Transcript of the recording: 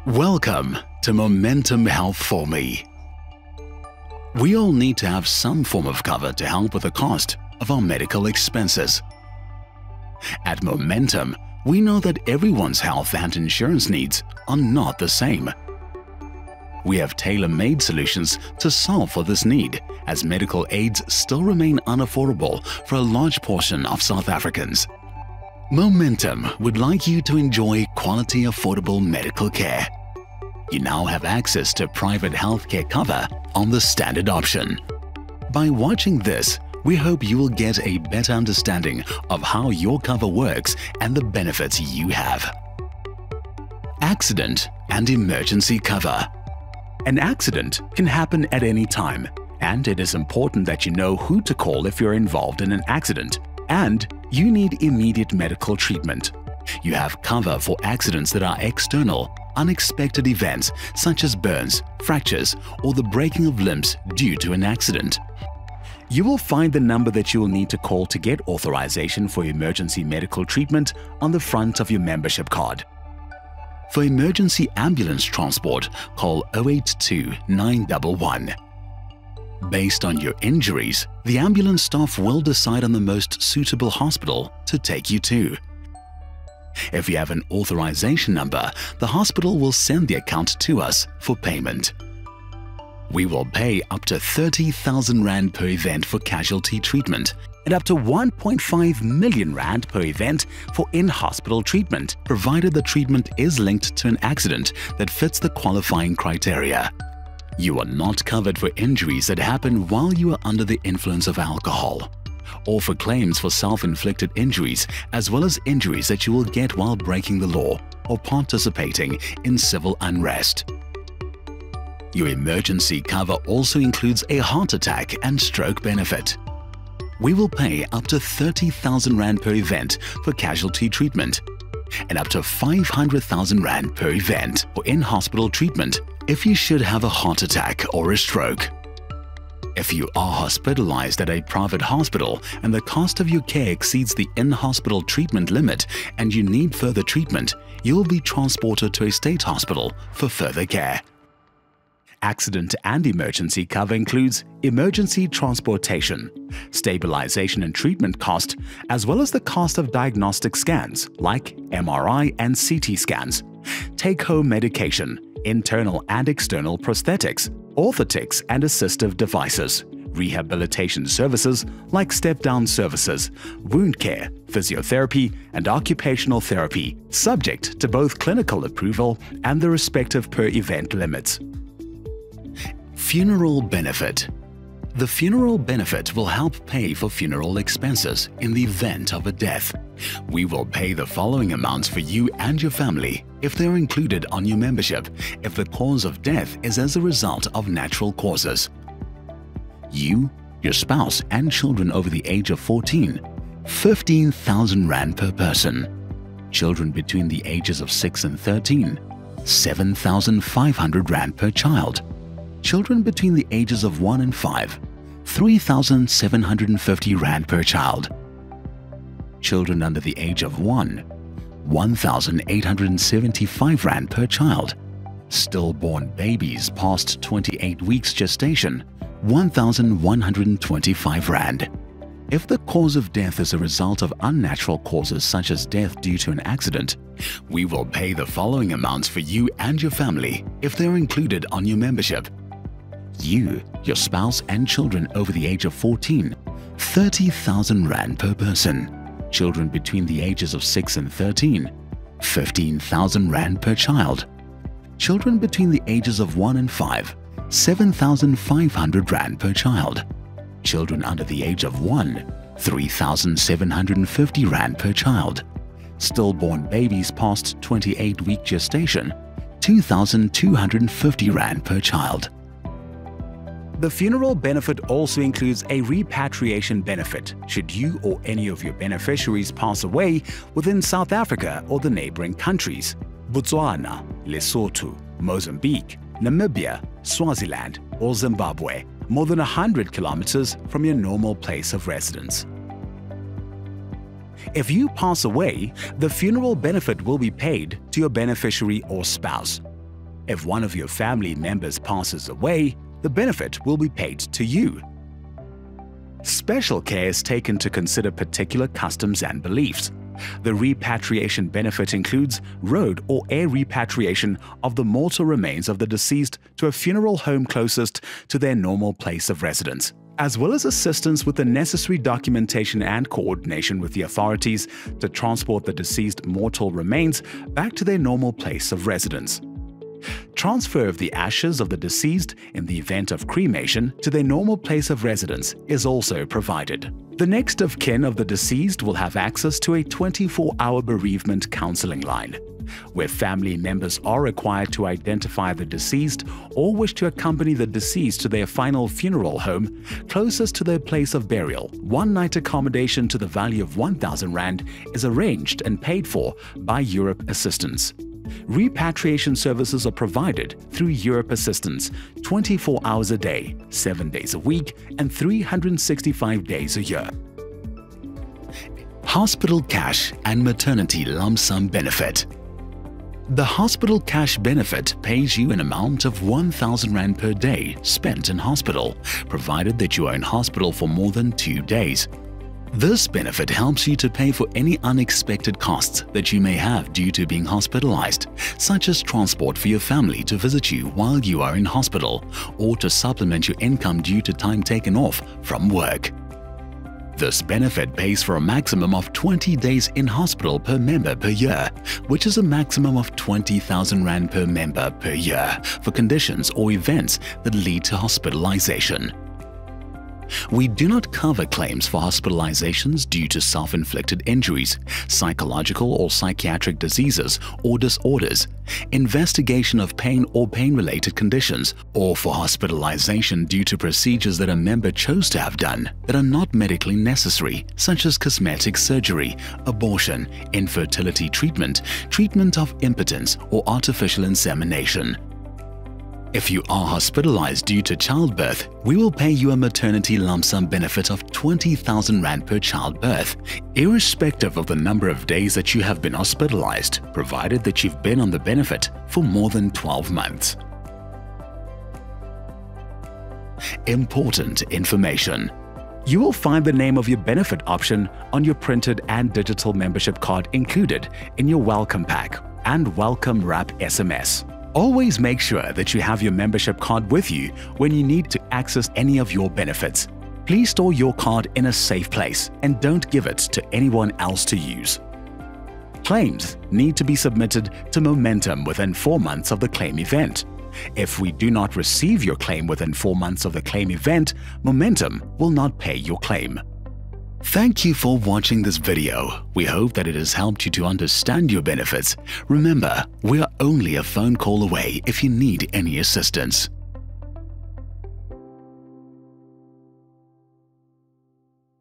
Welcome to Momentum Health4Me. We all need to have some form of cover to help with the cost of our medical expenses. At Momentum, we know that everyone's health and insurance needs are not the same. We have tailor-made solutions to solve for this need, as medical aids still remain unaffordable for a large portion of South Africans. Momentum would like you to enjoy quality, affordable medical care. You now have access to private healthcare cover on the standard option. By watching this, we hope you will get a better understanding of how your cover works and the benefits you have. Accident and emergency cover. An accident can happen at any time, and it is important that you know who to call if you're involved in an accident and you need immediate medical treatment. You have cover for accidents that are external, unexpected events such as burns, fractures, or the breaking of limbs due to an accident. You will find the number that you will need to call to get authorization for emergency medical treatment on the front of your membership card. For emergency ambulance transport, call 082 911. Based on your injuries, the ambulance staff will decide on the most suitable hospital to take you to. If you have an authorization number, the hospital will send the account to us for payment. We will pay up to 30,000 Rand per event for casualty treatment and up to 1.5 million Rand per event for in-hospital treatment, provided the treatment is linked to an accident that fits the qualifying criteria. You are not covered for injuries that happen while you are under the influence of alcohol, or for claims for self-inflicted injuries, as well as injuries that you will get while breaking the law or participating in civil unrest. Your emergency cover also includes a heart attack and stroke benefit. We will pay up to 30,000 Rand per event for casualty treatment and up to 500,000 Rand per event for in-hospital treatment if you should have a heart attack or a stroke. If you are hospitalized at a private hospital and the cost of your care exceeds the in-hospital treatment limit and you need further treatment, you will be transported to a state hospital for further care. Accident and emergency cover includes emergency transportation, stabilization and treatment cost, as well as the cost of diagnostic scans like MRI and CT scans, take-home medication, internal and external prosthetics, orthotics and assistive devices, rehabilitation services like step-down services, wound care, physiotherapy, and occupational therapy, subject to both clinical approval and the respective per-event limits. Funeral benefit. The funeral benefit will help pay for funeral expenses in the event of a death. We will pay the following amounts for you and your family if they are included on your membership if the cause of death is as a result of natural causes. You, your spouse, and children over the age of 14, 15,000 Rand per person. Children between the ages of 6 and 13, 7,500 Rand per child. Children between the ages of 1 and 5, 3,750 Rand per child. Children under the age of 1, 1,875 Rand per child. Stillborn babies past 28 weeks gestation, 1,125 Rand. If the cause of death is a result of unnatural causes such as death due to an accident, we will pay the following amounts for you and your family if they are included on your membership. You, your spouse, and children over the age of 14, 30,000 Rand per person. Children between the ages of 6 and 13, 15,000 Rand per child. Children between the ages of 1 and 5, 7,500 Rand per child. Children under the age of 1, 3,750 Rand per child. Stillborn babies past 28-week gestation, 2,250 Rand per child. The funeral benefit also includes a repatriation benefit should you or any of your beneficiaries pass away within South Africa or the neighboring countries, Botswana, Lesotho, Mozambique, Namibia, Swaziland, or Zimbabwe, more than 100 kilometers from your normal place of residence. If you pass away, the funeral benefit will be paid to your beneficiary or spouse. If one of your family members passes away, the benefit will be paid to you. Special care is taken to consider particular customs and beliefs. The repatriation benefit includes road or air repatriation of the mortal remains of the deceased to a funeral home closest to their normal place of residence, as well as assistance with the necessary documentation and coordination with the authorities to transport the deceased mortal remains back to their normal place of residence. Transfer of the ashes of the deceased in the event of cremation to their normal place of residence is also provided. The next of kin of the deceased will have access to a 24-hour bereavement counseling line, where family members are required to identify the deceased or wish to accompany the deceased to their final funeral home closest to their place of burial. One-night accommodation to the value of 1,000 Rand is arranged and paid for by Europe Assistance. Repatriation services are provided through Europe Assistance 24 hours a day, 7 days a week, and 365 days a year. Hospital cash and maternity lump sum benefit. The hospital cash benefit pays you an amount of 1,000 Rand per day spent in hospital, provided that you are in hospital for more than 2 days. This benefit helps you to pay for any unexpected costs that you may have due to being hospitalized, such as transport for your family to visit you while you are in hospital, or to supplement your income due to time taken off from work. This benefit pays for a maximum of 20 days in hospital per member per year, which is a maximum of 20,000 Rand per member per year for conditions or events that lead to hospitalization. We do not cover claims for hospitalizations due to self-inflicted injuries, psychological or psychiatric diseases or disorders, investigation of pain or pain-related conditions, or for hospitalization due to procedures that a member chose to have done that are not medically necessary, such as cosmetic surgery, abortion, infertility treatment, treatment of impotence, or artificial insemination. If you are hospitalized due to childbirth, we will pay you a maternity lump sum benefit of 20,000 Rand per childbirth, irrespective of the number of days that you have been hospitalized, provided that you've been on the benefit for more than 12 months. Important information. You will find the name of your benefit option on your printed and digital membership card included in your welcome pack and welcome wrap SMS. Always make sure that you have your membership card with you when you need to access any of your benefits. Please store your card in a safe place and don't give it to anyone else to use. Claims need to be submitted to Momentum within 4 months of the claim event. If we do not receive your claim within 4 months of the claim event, Momentum will not pay your claim. Thank you for watching this video. We hope that it has helped you to understand your benefits. Remember, we are only a phone call away if you need any assistance.